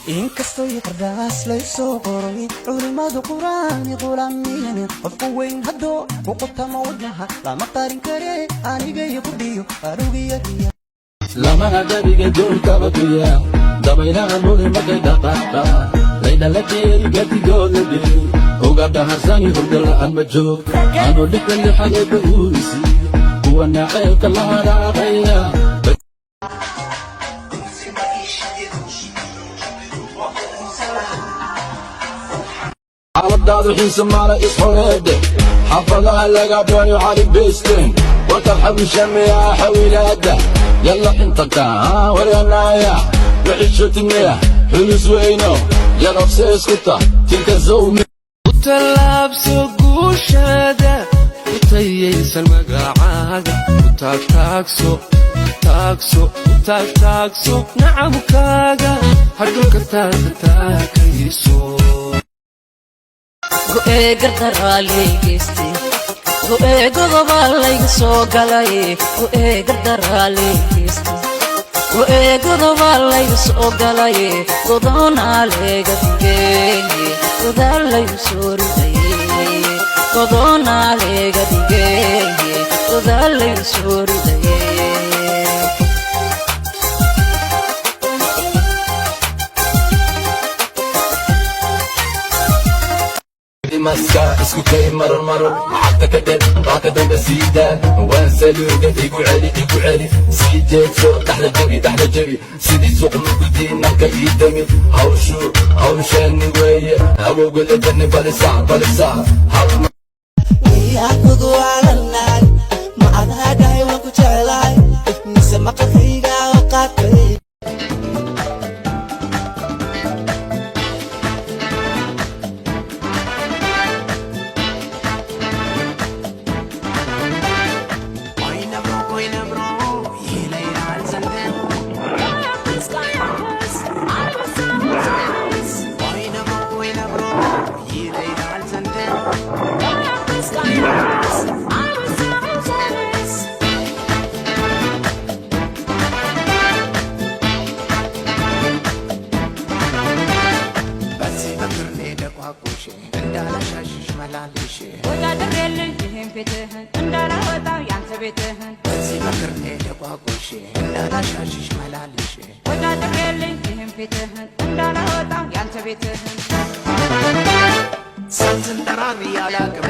inkastoo iqdaas laysoo qoray culimada quraan qulaamiyeen qofku weyn haddoo ku qotama wadnaha lama qarin kare aniga iyo kudhiyo arugiya lama hadabiga doonka baqiya dabaylaha nuli markay dhaqaaqa laydhala jeeri gadigooda dheri ogaadha harsani hordala aan ma joog anoo dhigta lixadeeba uurisi kuwa naceelka la haraaqaya عرض حيس مالا إصحوهد حفظها لقى بواني وعالي بيستين وترحب الشمية حويلادة يلا انتقا ورينايا بعيشة تنمية حلوس وينو يا نفسي اسكتا تلك الزومي وتلابس قوشادة وتييس المقاعادة وتاكسو تاكسو نعم كاقا هدوك تاكيسو go'ee gardaraaleygeystay go'ee godoba layga soo galay go'ee gardaraaleygeystay go'ee godoba layga soo galay godoonaa leega digeeye godaal laygu soo ridaye godoonaa leega digeeye godaal laygu soo ridaye مسكا اسكو كاي مرة حتى كدب راكدا بسيدا وانسالو يقول علي سيدات سوق تحت الجبي سيدي سوق مقدينا كاي دمي هاو شاني ويا هاو قول دني بالساعة ياخذوا على النار ما عادها جاي وكو جعلاي نسمع قفيقا وقاتلي Something that I